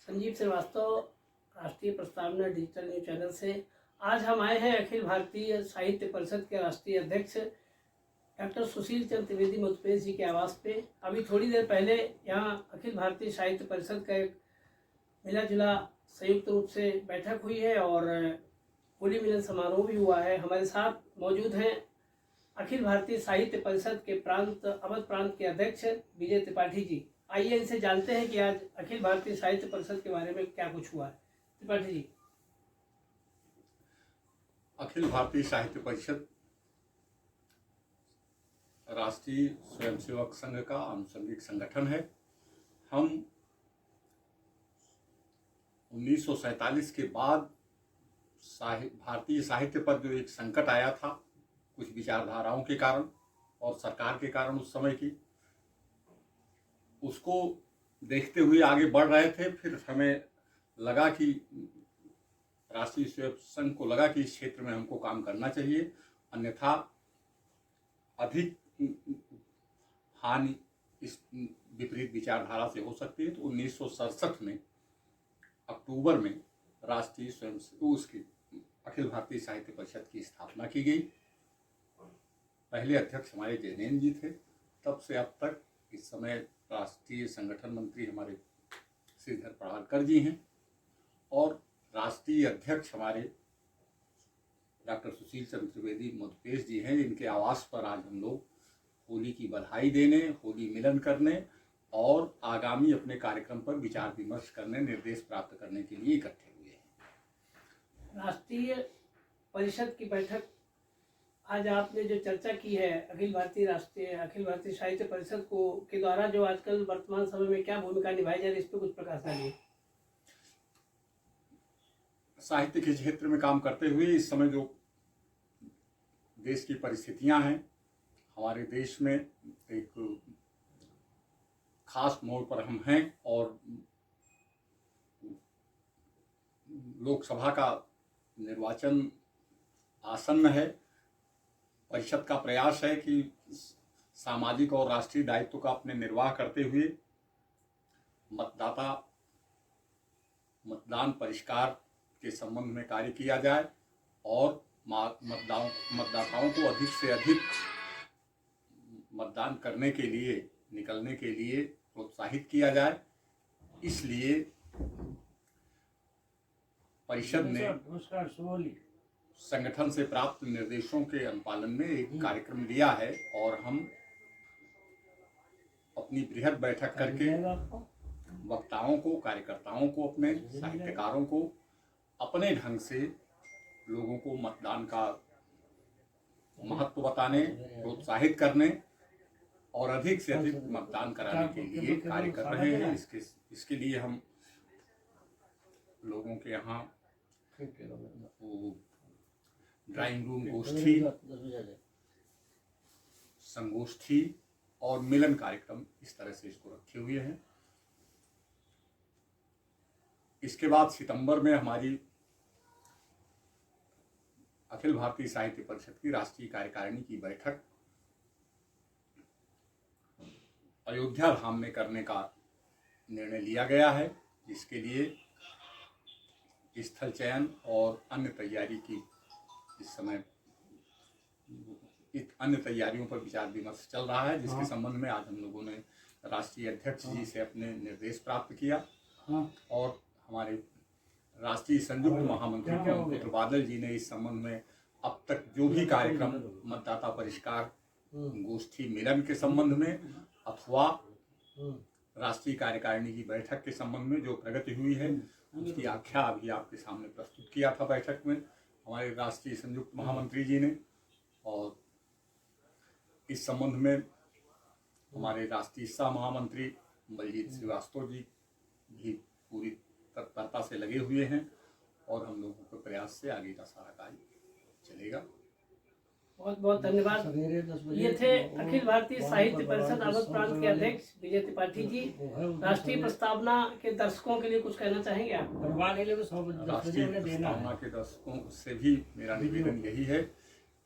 संजीव श्रीवास्तव, राष्ट्रीय प्रस्तावना digital news channel से। आज हम आए हैं अखिल भारतीय साहित्य परिषद के राष्ट्रीय अध्यक्ष डॉक्टर सुशील चंद्र त्रिवेदी मधुपेश जी के आवास पे। अभी थोड़ी देर पहले यहाँ अखिल भारतीय साहित्य परिषद का एक मिला जुला संयुक्त रूप से बैठक हुई है और होली मिलन समारोह भी हुआ है। हमारे साथ मौजूद हैं अखिल भारतीय साहित्य परिषद के अवध प्रांत के अध्यक्ष विजय त्रिपाठी जी। आइए इनसे जानते हैं कि आज अखिल भारतीय साहित्य परिषद के बारे में क्या कुछ हुआ है। त्रिपाठी जी। अखिल भारतीय साहित्य परिषद राष्ट्रीय स्वयंसेवक संघ का आनुषंगिक संगठन है। हम 1947 के बाद भारतीय साहित्य पर जो एक संकट आया था, कुछ विचारधाराओं के कारण और सरकार के कारण उस समय की, उसको देखते हुए आगे बढ़ रहे थे। फिर हमें लगा कि राष्ट्रीय स्वयंसेवक संघ को लगा कि इस क्षेत्र में हमको काम करना चाहिए, अन्यथा अधिक हानि इस विपरीत विचारधारा से हो सकती है। तो 1967 में अक्टूबर में राष्ट्रीय उसकी अखिल भारतीय साहित्य परिषद की स्थापना की गई। पहले अध्यक्ष हमारे जैनेन्द्र जी थे। तब से अब तक इस समय राष्ट्रीय संगठन मंत्री हमारे श्रीधर परालकर जी हैं और राष्ट्रीय अध्यक्ष हमारे डॉक्टर सुशील चंद्र त्रिवेदी मधुपेश जी हैं। इनके आवास पर आज हम लोग होली की बधाई देने, होली मिलन करने और आगामी अपने कार्यक्रम पर विचार विमर्श करने, निर्देश प्राप्त करने के लिए इकट्ठे हुए हैं। राष्ट्रीय परिषद की बैठक आज आपने जो चर्चा की है अखिल भारतीय साहित्य परिषद के द्वारा जो आजकल वर्तमान समय में क्या भूमिका निभाई जा रही है, इस पर कुछ प्रकाश डालिए। साहित्य के क्षेत्र में काम करते हुए इस समय जो देश की परिस्थितियां हैं, हमारे देश में एक खास मोड़ पर हम हैं और लोकसभा का निर्वाचन आसन्न है। परिषद का प्रयास है कि सामाजिक और राष्ट्रीय दायित्व का अपने निर्वाह करते हुए मतदान परिष्कार के संबंध में कार्य किया जाए और मतदाताओं को अधिक से अधिक मतदान करने के लिए, निकलने के लिए प्रोत्साहित किया जाए। इसलिए परिषद ने संगठन से प्राप्त निर्देशों के अनुपालन में एक कार्यक्रम लिया है और हम अपनी बृहद बैठक करके वक्ताओं को, कार्यकर्ताओं को, अपने साहित्यकारों को अपने ढंग से लोगों को मतदान का महत्व बताने, प्रोत्साहित करने और अधिक से अधिक मतदान कराने के लिए कार्य कर रहे हैं। इसके लिए हम लोगों के यहाँ ड्राइंग रूम गोष्ठी, संगोष्ठी और मिलन कार्यक्रम इस तरह से इसको रखे हुए हैं। इसके बाद सितंबर में हमारी अखिल भारतीय साहित्य परिषद की राष्ट्रीय कार्यकारिणी की बैठक अयोध्या धाम में करने का निर्णय लिया गया है, जिसके लिए स्थल चयन और अन्य तैयारी की इस समय अन्य तैयारियों पर विचार विमर्श चल रहा है, जिसके संबंध में आज हम लोगों ने राष्ट्रीय अध्यक्ष जी से अपने निर्देश प्राप्त किया और हमारे राष्ट्रीय संयुक्त महामंत्री पुत्र बादल जी ने इस संबंध में अब तक जो भी कार्यक्रम मतदाता परिष्कार, गोष्ठी, मिलन के संबंध में अथवा राष्ट्रीय कार्यकारिणी की बैठक के संबंध में जो प्रगति हुई है, उसकी आख्या अभी आपके सामने प्रस्तुत किया था बैठक में हमारे राष्ट्रीय संयुक्त महामंत्री जी ने। और इस संबंध में हमारे राष्ट्रीय सह महामंत्री बलजीत श्रीवास्तव जी भी पूरी तत्परता से लगे हुए हैं और हम लोगों के प्रयास से आगे का सारा कार्य चलेगा। बहुत बहुत धन्यवाद। ये थे अखिल भारतीय साहित्य परिषद अवध प्रांत के अध्यक्ष विजय त्रिपाठी जी। राष्ट्रीय प्रस्तावना के दर्शकों के लिए कुछ कहना चाहेंगे आप? राष्ट्रीय प्रस्तावना के दर्शकों से भी मेरा निवेदन यही है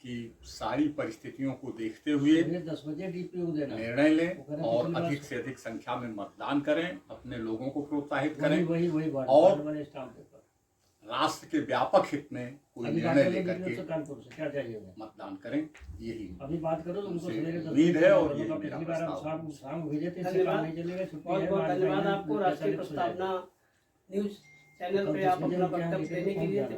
कि सारी परिस्थितियों को देखते हुए 10 बजे डीपीयू देना, निर्णय लें और अधिक से अधिक संख्या में मतदान करें, अपने लोगों को प्रोत्साहित करें वही बात और मैंने स्टाम्प पेपर राष्ट्र के व्यापक हित में कोई अभी निर्णय बात लेकर करो के कानपुर से क्या चाहिए उन्हें? मतदान करें। यही अभी बात करो तो उनको उनसे सवेरे 10 उम्मीद है और यही मतलब मेरा पिछली बार हम प्रस्ताव शाम को भेजे थे, इससे धन्यवाद। काम नहीं चलेगा, छुट्टी बहुत है, बहुत आज धन्यवाद फाइनल आपको। 45 राष्ट्रीय हो जाएगा। प्रस्तावना न्यूज चैनल कल पे 10 आप बजे अपना क्या है, वक्तव्य देने के पहुंच लिए जाना।